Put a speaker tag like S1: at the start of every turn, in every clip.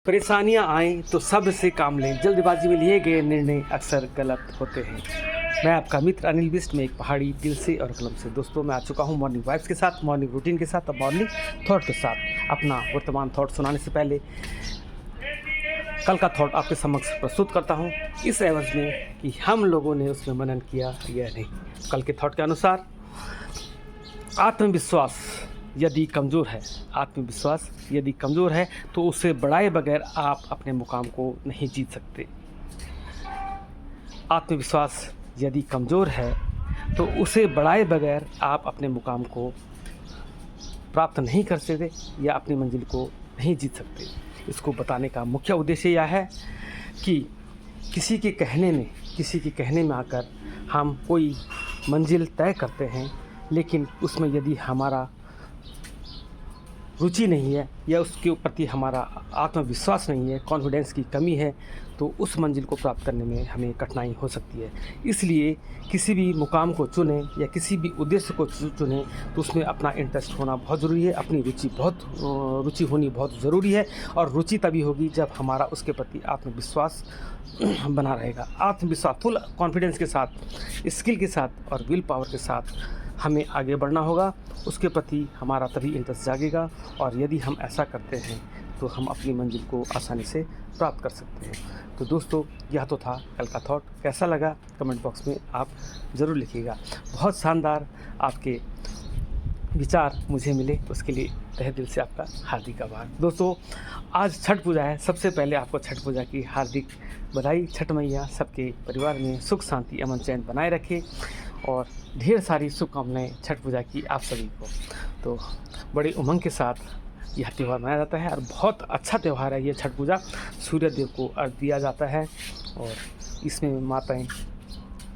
S1: परेशानियां आएँ तो सब्र से काम लें। जल्दबाजी में लिए गए निर्णय अक्सर गलत होते हैं। मैं आपका मित्र अनिल बिष्ट में एक पहाड़ी दिल से और कलम से। दोस्तों, मैं आ चुका हूं मॉर्निंग वाइब्स के साथ, मॉर्निंग रूटीन के साथ, मॉर्निंग थॉट के साथ। अपना वर्तमान थॉट सुनाने से पहले कल का थॉट आपके समक्ष प्रस्तुत करता हूं, इस एवज में कि हम लोगों ने उसमें मनन किया या नहीं। कल के थॉट के अनुसार, आत्मविश्वास यदि कमज़ोर है, आत्मविश्वास यदि कमज़ोर है तो उसे बढ़ाए बगैर आप अपने मुकाम को नहीं जीत सकते। आत्मविश्वास यदि कमज़ोर है तो उसे बढ़ाए बगैर आप अपने मुकाम को प्राप्त नहीं कर सकते या अपनी मंजिल को नहीं जीत सकते। इसको बताने का मुख्य उद्देश्य यह है कि किसी के कहने में आकर हम कोई मंजिल तय करते हैं, लेकिन उसमें यदि हमारा रुचि नहीं है या उसके प्रति हमारा आत्मविश्वास नहीं है, कॉन्फिडेंस की कमी है, तो उस मंजिल को प्राप्त करने में हमें कठिनाई हो सकती है। इसलिए किसी भी मुकाम को चुनें या किसी भी उद्देश्य को चुनें तो उसमें अपना इंटरेस्ट होना बहुत ज़रूरी है, अपनी रुचि होनी बहुत ज़रूरी है। और रुचि तभी होगी जब हमारा उसके प्रति आत्मविश्वास बना रहेगा। आत्मविश्वास, फुल कॉन्फिडेंस के साथ, स्किल के साथ और विल पावर के साथ हमें आगे बढ़ना होगा। उसके प्रति हमारा तभी इंटरेस्ट जागेगा और यदि हम ऐसा करते हैं तो हम अपनी मंजिल को आसानी से प्राप्त कर सकते हैं। तो दोस्तों, यह तो था कल का थॉट। कैसा लगा कमेंट बॉक्स में आप ज़रूर लिखिएगा। बहुत शानदार आपके विचार मुझे मिले, उसके लिए तहे दिल से आपका हार्दिक आभार। दोस्तों, आज छठ पूजा है। सबसे पहले आपको छठ पूजा की हार्दिक बधाई। छठ मैया सबके परिवार में सुख शांति अमन चैन बनाए रखे और ढेर सारी शुभकामनाएं छठ पूजा की आप सभी को। तो बड़े उमंग के साथ यह त्यौहार मनाया जाता है और बहुत अच्छा त्यौहार है ये छठ पूजा। सूर्य देव को अर्घ्य दिया जाता है और इसमें माताएं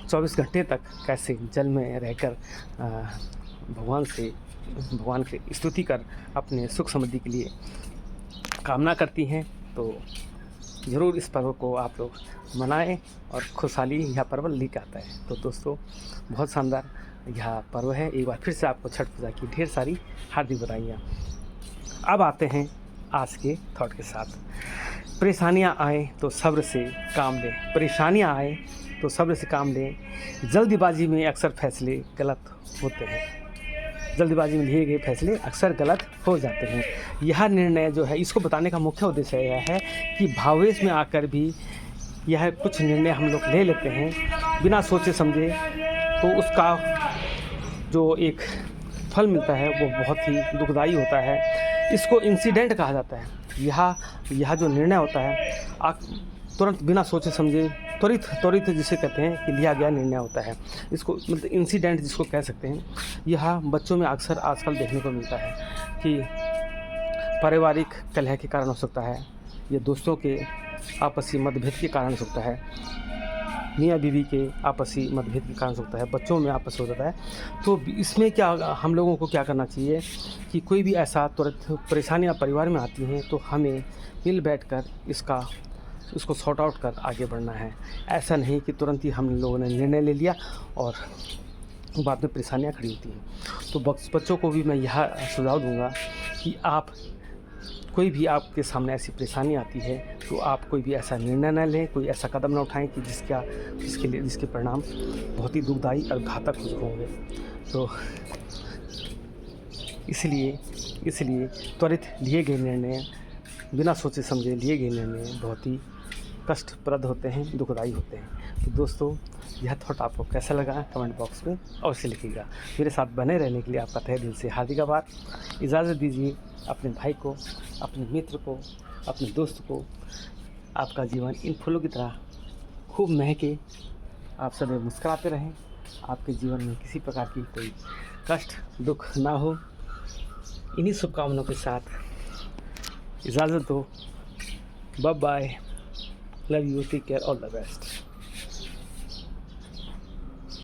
S1: 24 घंटे तक कैसे जल में रहकर भगवान की स्तुति कर अपने सुख समृद्धि के लिए कामना करती हैं। तो ज़रूर इस पर्व को आप लोग मनाएं और खुशहाली यह पर्व लेकर आता है। तो दोस्तों, बहुत शानदार यह पर्व है। एक बार फिर से आपको छठ पूजा की ढेर सारी हार्दिक बधाइयाँ। अब आते हैं आज के थॉट के साथ। परेशानियाँ आएँ तो सब्र से काम लें। परेशानियाँ आएँ तो सब्र से काम लें। जल्दबाजी में अक्सर फैसले गलत होते हैं। जल्दबाजी में लिए गए फैसले अक्सर गलत हो जाते हैं। यह निर्णय जो है, इसको बताने का मुख्य उद्देश्य यह है कि भावेश में आकर भी यह कुछ निर्णय हम लोग ले लेते हैं बिना सोचे समझे, तो उसका जो एक फल मिलता है वो बहुत ही दुखदाई होता है। इसको इंसिडेंट कहा जाता है। यह जो निर्णय होता है तुरंत बिना सोचे समझे त्वरित जिसे कहते हैं कि लिया गया निर्णय होता है। इसको मतलब इंसिडेंट जिसको कह सकते हैं। यह बच्चों में अक्सर आजकल देखने को मिलता है कि पारिवारिक कलह के कारण हो सकता है, या दोस्तों के आपसी मतभेद के कारण हो सकता है, मियाँ बीवी के आपसी मतभेद के कारण हो सकता है, बच्चों में आपस हो जाता है। तो इसमें क्या हम लोगों को क्या करना चाहिए कि कोई भी ऐसा तुरंत परेशानियाँ परिवार में आती हैं तो हमें मिल बैठकर उसको सॉर्ट आउट कर आगे बढ़ना है। ऐसा नहीं कि तुरंत ही हम लोगों ने निर्णय ले लिया और बाद में परेशानियाँ खड़ी होती हैं। तो बच्चों को भी मैं यह सुझाव दूंगा कि आप कोई भी आपके सामने ऐसी परेशानी आती है तो आप कोई भी ऐसा निर्णय न लें, कोई ऐसा कदम न उठाएं कि जिसके परिणाम बहुत ही दुखदाई और घातक होंगे। तो इसलिए त्वरित लिए गए निर्णय, बिना सोचे समझे लिए गए निर्णय बहुत ही कष्टप्रद होते हैं, दुखदाई होते हैं। तो दोस्तों, यह थॉट आपको कैसा लगा कमेंट बॉक्स में अवश्य लिखिएगा। मेरे साथ बने रहने के लिए आपका तहे दिल से हार्दिक आभार। इजाज़त दीजिए अपने भाई को, अपने मित्र को, अपने दोस्त को। आपका जीवन इन फूलों की तरह खूब महके, आप सदैव मुस्कुराते रहें, आपके जीवन में किसी प्रकार की कोई कष्ट दुख ना हो। इन्हीं शुभकामनाओं के साथ इजाज़त दो। Bye bye, love you, take care, all the best.